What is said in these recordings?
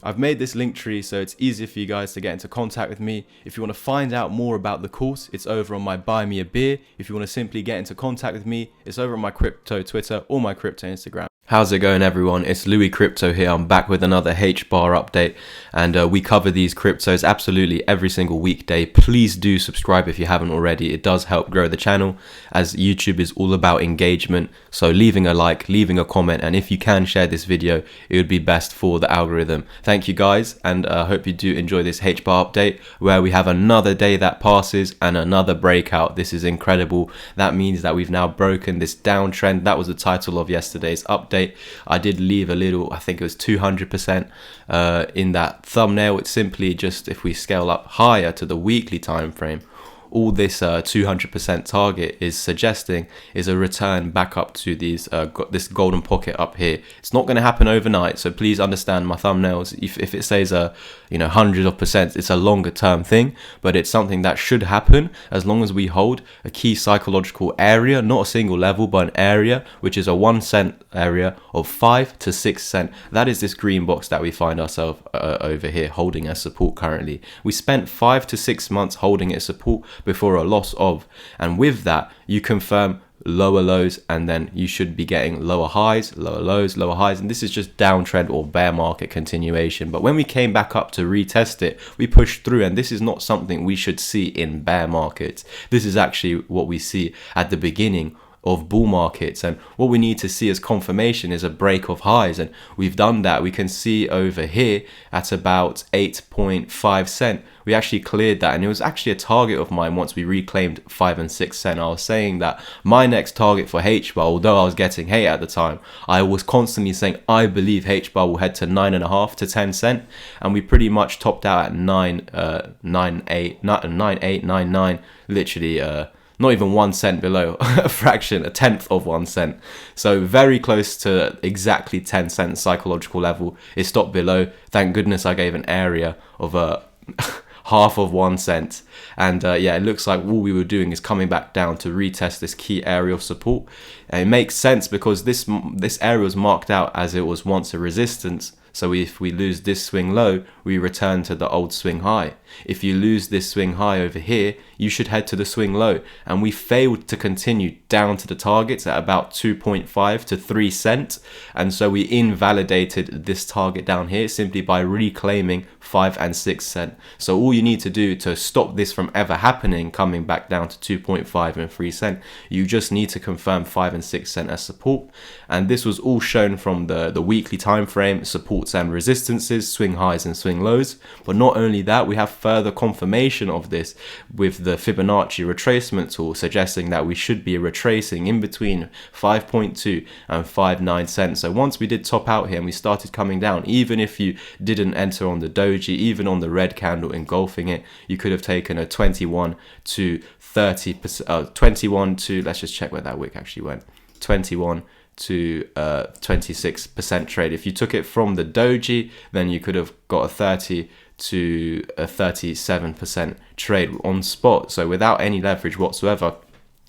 I've made this link tree so it's easier for you guys to get into contact with me. If you want to find out more about the course, it's over on my Buy Me a Beer. If you want to simply get into contact with me, it's over on my crypto Twitter or my crypto Instagram. How's it going, everyone? It's Louis Crypto here. I'm back with another Hbar update, and we cover these cryptos absolutely every single weekday. Please do subscribe if you haven't already. It does help grow the channel, as YouTube is all about engagement. So leaving a like, leaving a comment, and if you can share this video, it would be best for the algorithm. Thank you guys, and I hope you do enjoy this Hbar update, where we have another day that passes and another breakout. This is incredible. That means that we've now broken this downtrend. That was the title of yesterday's update. I did leave a little, I think it was 200% in that thumbnail. It's simply just, if we scale up higher to the weekly time frame, all this 200% target is suggesting is a return back up to these this golden pocket up here. It's not going to happen overnight, so please understand my thumbnails. If it says hundreds of percent, it's a longer term thing, but it's something that should happen as long as we hold a key psychological area, not a single level, but an area which is a 1 cent area of 5 to 6 cent. That is this green box that we find ourselves over here holding as support currently. We spent 5 to 6 months holding it as support before a loss of, and with that you confirm lower lows, and then you should be getting lower highs, lower lows, lower highs, and this is just downtrend or bear market continuation. But when we came back up to retest it, we pushed through, and this is not something we should see in bear markets. This is actually what we see at the beginning of bull markets, and what we need to see as confirmation is a break of highs, and we've done that. We can see over here at about 8.5 cent we actually cleared that, and it was actually a target of mine once we reclaimed 5 and 6 cent. I was saying that my next target for Hbar, although I was getting hate at the time, I was constantly saying I believe Hbar will head to 9.5 to 10 cent, and we pretty much topped out at 9.899, literally not even 1 cent below, a fraction, a tenth of 1 cent. So very close to exactly 10 cent psychological level. It stopped below. Thank goodness I gave an area of half of 1 cent. And yeah, it looks like all we were doing is coming back down to retest this key area of support. And it makes sense because this area was marked out as it was once a resistance. So if we lose this swing low, we return to the old swing high. If you lose this swing high over here, you should head to the swing low. And we failed to continue down to the targets at about 2.5 to 3 cent. And so we invalidated this target down here simply by reclaiming 5 and 6 cent. So all you need to do to stop this from ever happening, coming back down to 2.5 and 3 cent, you just need to confirm 5 and 6 cent as support. And this was all shown from the weekly time frame, supports and resistances, swing highs and swing lows. But not only that, we have further confirmation of this with the Fibonacci retracement tool, suggesting that we should be retracing in between 5.2 and 5.9 cents. So once we did top out here and we started coming down, even if you didn't enter on the doji, even on the red candle engulfing it, you could have taken a 21 to 30%, 21 to, let's just check where that wick actually went, 21 to 26% trade. If you took it from the doji, then you could have got a 30 to a 37% trade on spot. So without any leverage whatsoever.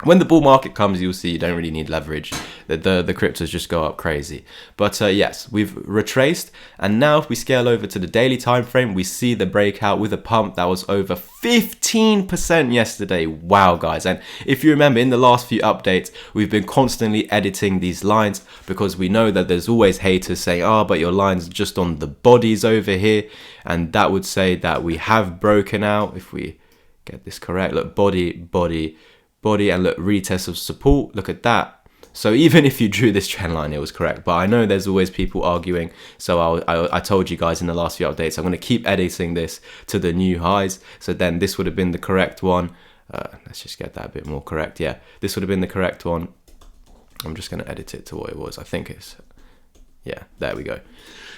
When the bull market comes, you'll see you don't really need leverage. The cryptos just go up crazy. But yes, we've retraced. And now if we scale over to the daily time frame, we see the breakout with a pump that was over 15% yesterday. Wow, guys. And if you remember, in the last few updates, we've been constantly editing these lines because we know that there's always haters saying, oh, but your line's just on the bodies over here. And that would say that we have broken out. If we get this correct, look, body, and look, retest of support, look at that. So even if you drew this trend line, it was correct. But I know there's always people arguing. So I told you guys in the last few updates, I'm going to keep editing this to the new highs. So then this would have been the correct one. Let's just get that a bit more correct. Yeah, this would have been the correct one. I'm just going to edit it to what it was. I think it's, yeah, there we go.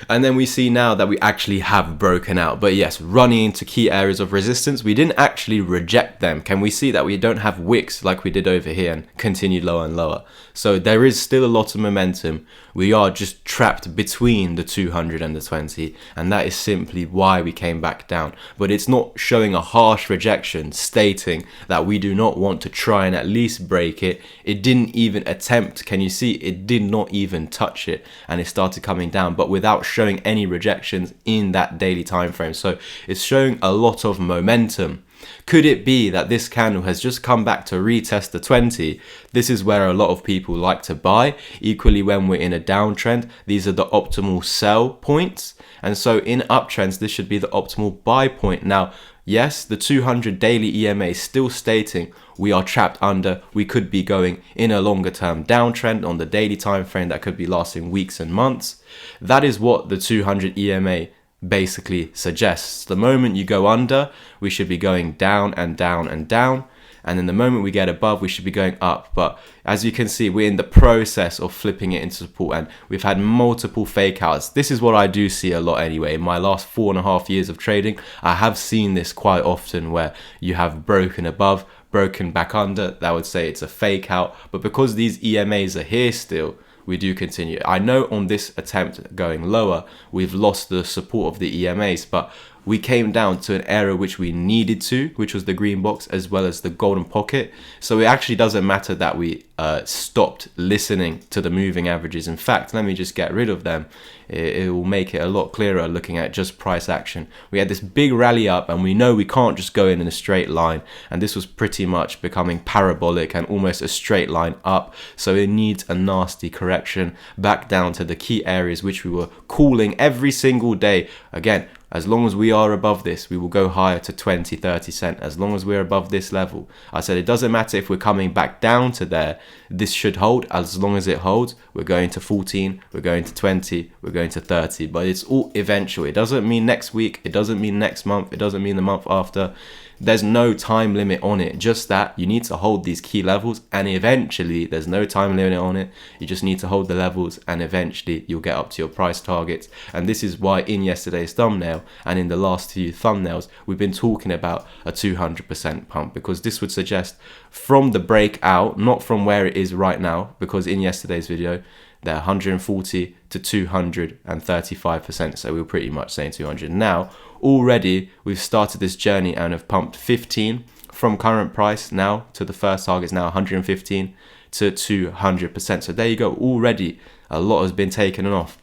And then we see now that we actually have broken out. But yes, running into key areas of resistance, we didn't actually reject them. Can we see that we don't have wicks like we did over here and continue lower and lower? So there is still a lot of momentum. We are just trapped between the 200 and the 20, and that is simply why we came back down. But it's not showing a harsh rejection stating that we do not want to try and at least break it. It didn't even attempt. Can you see? It did not even touch it, and it's started coming down, but without showing any rejections in that daily time frame. So it's showing a lot of momentum. Could it be that this candle has just come back to retest the 20? This is where a lot of people like to buy. Equally, when we're in a downtrend, these are the optimal sell points. And so in uptrends, this should be the optimal buy point. Now, yes, the 200 daily EMA is still stating we are trapped under. We could be going in a longer term downtrend on the daily time frame that could be lasting weeks and months. That is what the 200 EMA basically suggests. The moment you go under, we should be going down and down and down. And then the moment we get above, we should be going up. But as you can see, we're in the process of flipping it into support, and we've had multiple fake outs. This is what I do see a lot anyway. In my last 4.5 years of trading, I have seen this quite often, where you have broken above, broken back under. That would say it's a fake out. But because these EMAs are here still, we do continue. I know on this attempt going lower, we've lost the support of the EMAs, but we came down to an area which we needed to, which was the green box as well as the golden pocket. So it actually doesn't matter that we stopped listening to the moving averages. In fact, let me just get rid of them. It will make it a lot clearer looking at just price action. We had this big rally up, and we know we can't just go in a straight line. And this was pretty much becoming parabolic and almost a straight line up. So it needs a nasty correction back down to the key areas which we were calling every single day. Again, as long as we are above this, we will go higher to 20, 30 cent. As long as we're above this level. I said it doesn't matter if we're coming back down to there. This should hold. As long as it holds, we're going to 14, we're going to 20, we're going to 30. But it's all eventual. It doesn't mean next week. It doesn't mean next month. It doesn't mean the month after. There's no time limit on it. Just that you need to hold these key levels, and eventually there's no time limit on it. You just need to hold the levels, and eventually you'll get up to your price targets. And this is why in yesterday's thumbnail and in the last few thumbnails, we've been talking about a 200% pump, because this would suggest from the breakout, not from where it is right now, because in yesterday's video, they're 140 to 235%. So we were pretty much saying 200. Now, already we've started this journey and have pumped 15 from current price now to the first target is now 115 to 200%. So there you go. Already a lot has been taken off.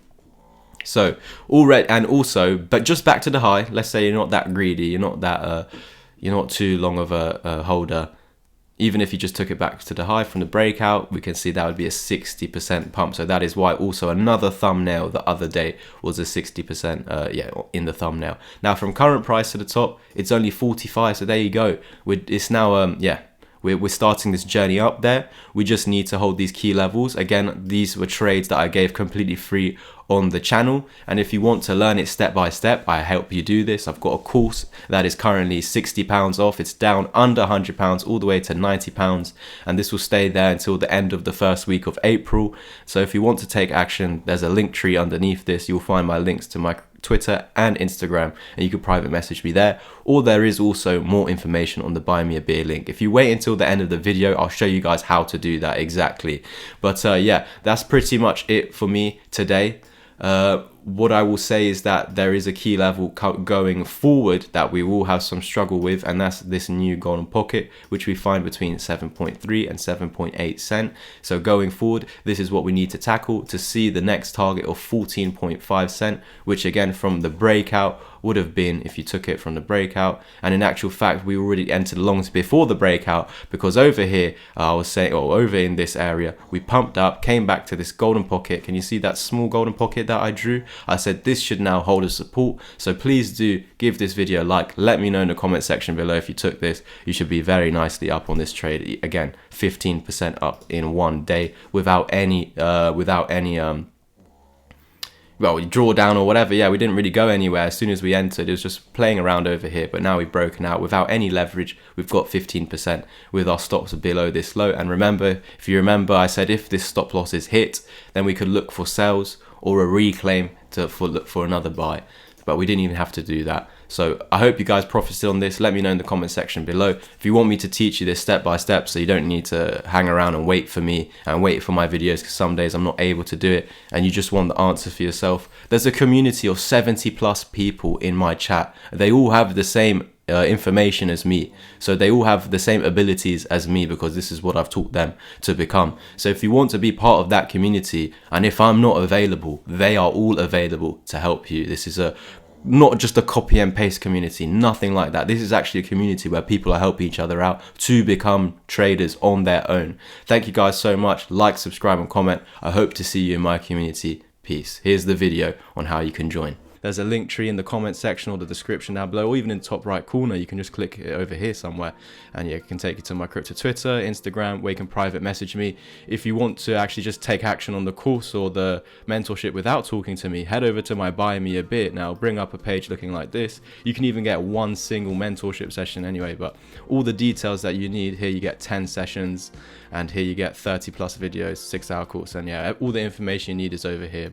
So already, and also, but just back to the high. Let's say you're not that greedy. You're not that. You're not too long of a holder. Even if you just took it back to the high from the breakout, we can see that would be a 60% pump. So that is why also another thumbnail the other day was a 60% in the thumbnail. Now from current price to the top, it's only 45. So there you go. It's now we're starting this journey up there. We just need to hold these key levels. Again, these were trades that I gave completely free on the channel, and if you want to learn it step by step, I help you do this. I've got a course that is currently £60 off. It's down under £100 all the way to £90, and this will stay there until the end of the first week of April. So if you want to take action, there's a link tree underneath this. You'll find my links to my Twitter and Instagram, and you can private message me there, or there is also more information on the buy me a beer link. If you wait until the end of the video, I'll show you guys how to do that exactly. But yeah, that's pretty much it for me today. What I will say is that there is a key level going forward that we will have some struggle with, and that's this new golden pocket, which we find between 7.3 and 7.8 cent. So going forward, this is what we need to tackle to see the next target of 14.5 cent, which again from the breakout would have been if you took it from the breakout. And in actual fact, we already entered longs before the breakout, because over here I was saying, over in this area, we pumped up, came back to this golden pocket. Can you see that small golden pocket that I drew? I said this should now hold a support. So please do give this video a like. Let me know in the comment section below if you took this. You should be very nicely up on this trade. Again, 15% up in one day without any drawdown or whatever. Yeah, we didn't really go anywhere. As soon as we entered, it was just playing around over here, but now we've broken out without any leverage. We've got 15% with our stops below this low. And remember, if you remember, I said if this stop loss is hit, then we could look for sells or a reclaim to look for another buy, but we didn't even have to do that. So I hope you guys profited on this. Let me know in the comment section below if you want me to teach you this step by step, so you don't need to hang around and wait for me and wait for my videos, because some days I'm not able to do it and you just want the answer for yourself. There's a community of 70+ people in my chat. They all have the same information as me, so they all have the same abilities as me because this is what I've taught them to become. So if you want to be part of that community, and if I'm not available, they are all available to help you. This is not just a copy and paste community, nothing like that. This is actually a community where people are helping each other out to become traders on their own. Thank you guys so much. Like, subscribe and comment. I hope to see you in my community. Peace. Here's the video on how you can join. There's a link tree in the comment section or the description down below, or even in the top right corner. You can just click it over here somewhere, and yeah, it can take you to my crypto Twitter, Instagram, where you can private message me. If you want to actually just take action on the course or the mentorship without talking to me, head over to my Buy Me a Bit. Now, I'll bring up a page looking like this. You can even get one single mentorship session anyway, but all the details that you need here, you get 10 sessions, and here you get 30 plus videos, 6-hour course, and yeah, all the information you need is over here.